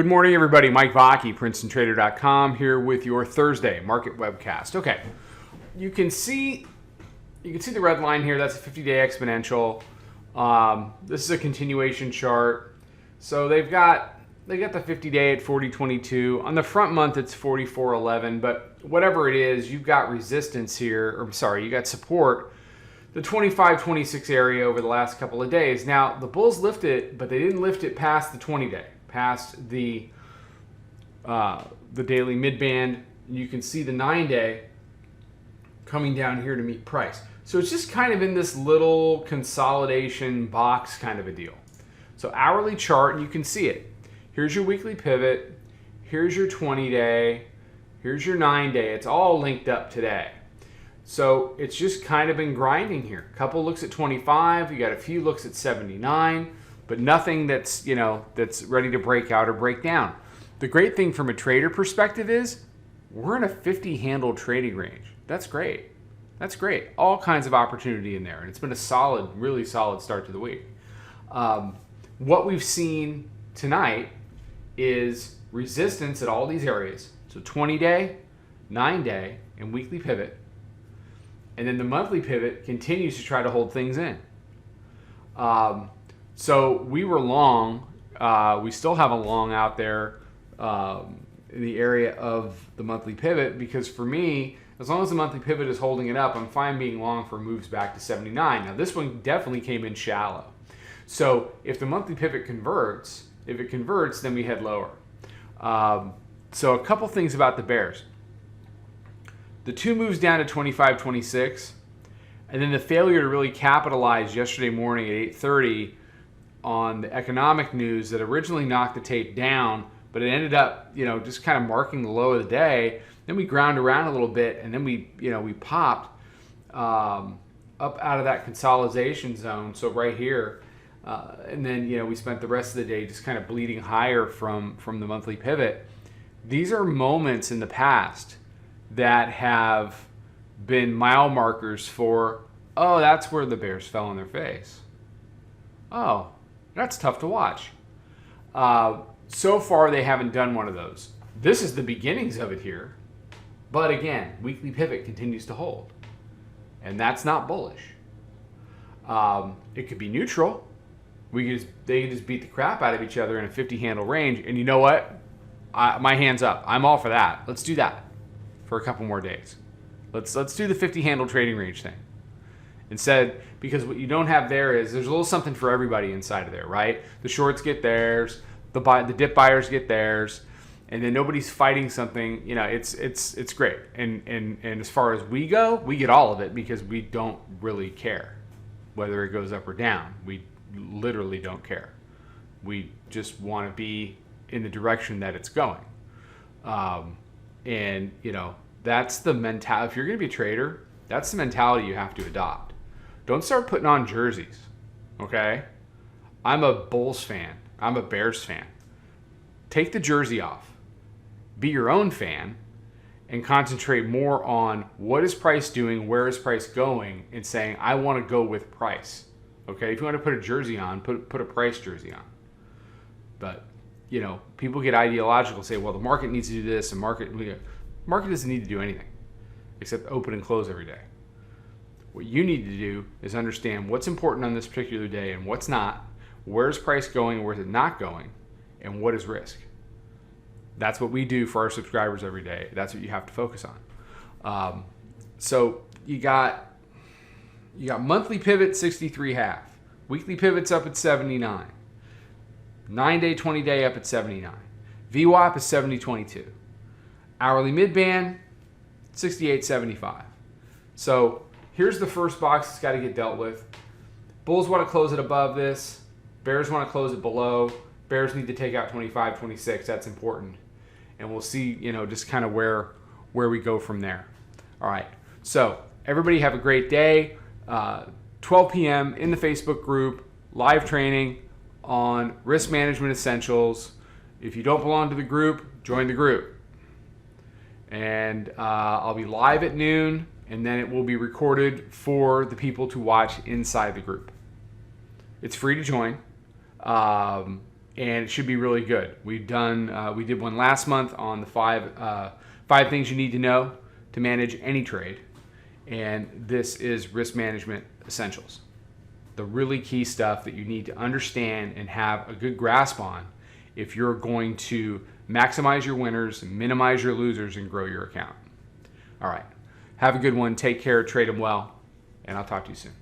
Good morning, everybody. Mike Vacchi, Princetontrader.com, here with your Thursday market webcast. Okay, you can see the red line here. That's a 50-day exponential. This is a continuation chart. So they got the 50-day at 40.22. On the front month, it's 44.11. But whatever it is, you've got resistance here. Or sorry, you got support. The 25-26 area over the last couple of days. Now the bulls lifted it, but they didn't lift it past the 20-day. Past the daily mid-band. You can see the 9-day coming down here to meet price. So it's just kind of in this little consolidation box kind of a deal. So hourly chart, you can see it. Here's your weekly pivot. Here's your 20-day. Here's your 9-day. It's all linked up today. So it's just kind of been grinding here. A couple looks at 25. You got a few looks at 79. But nothing that's ready to break out or break down. The great thing from a trader perspective is we're in a 50 handle trading range. That's great. That's great. All kinds of opportunity in there. And it's been a solid, really solid start to the week. What we've seen tonight is resistance at all these areas. So 20-day, 9-day, and weekly pivot. And then the monthly pivot continues to try to hold things in. So we were long. We still have a long out there in the area of the monthly pivot because for me, as long as the monthly pivot is holding it up, I'm fine being long for moves back to 79. Now this one definitely came in shallow. So if the monthly pivot converts, then we head lower. So a couple things about the bears. The two moves down to 25.26, and then the failure to really capitalize yesterday morning at 8:30 on the economic news that originally knocked the tape down, but it ended up, just kind of marking the low of the day. Then we ground around a little bit, and then we popped up out of that consolidation zone. So right here, and then we spent the rest of the day just kind of bleeding higher from the monthly pivot. These are moments in the past that have been mile markers for, oh, that's where the bears fell on their face. Oh, that's tough to watch. So far, they haven't done one of those. This is the beginnings of it here. But again, weekly pivot continues to hold. And that's not bullish. It could be neutral. They could just beat the crap out of each other in a 50-handle range. And you know what? My hand's up. I'm all for that. Let's do that for a couple more days. Let's do the 50-handle trading range thing. Instead, because what you don't have there is there's a little something for everybody inside of there, right? The shorts get theirs, the dip buyers get theirs, and then nobody's fighting something. It's great. And as far as we go, we get all of it because we don't really care whether it goes up or down. We literally don't care. We just want to be in the direction that it's going. That's the mentality. If you're going to be a trader, that's the mentality you have to adopt. Don't start putting on jerseys, okay? I'm a Bulls fan. I'm a Bears fan. Take the jersey off. Be your own fan and concentrate more on what is price doing, where is price going, and saying, I want to go with price, okay? If you want to put a jersey on, put a price jersey on. But, people get ideological, say, well, the market needs to do this, and market doesn't need to do anything except open and close every day. What you need to do is understand what's important on this particular day and what's not, where's price going, where's it not going, and what is risk. That's what we do for our subscribers every day. That's what you have to focus on. So you got monthly pivot 63.5, weekly pivots up at 79, 9-day, 20-day up at 79, VWAP is 70.22, hourly midband 68.75. So here's the first box that's got to get dealt with. Bulls want to close it above this. Bears want to close it below. Bears need to take out 25, 26. That's important. And we'll see, just kind of where we go from there. All right. So everybody have a great day. 12 p.m. in the Facebook group, live training on risk management essentials. If you don't belong to the group, join the group. And I'll be live at noon. And then it will be recorded for the people to watch inside the group. It's free to join. and it should be really good. We did one last month on the five things you need to know to manage any trade, and this is risk management essentials. The really key stuff that you need to understand and have a good grasp on if you're going to maximize your winners, minimize your losers, and grow your account. All right. Have a good one. Take care. Trade them well. And I'll talk to you soon.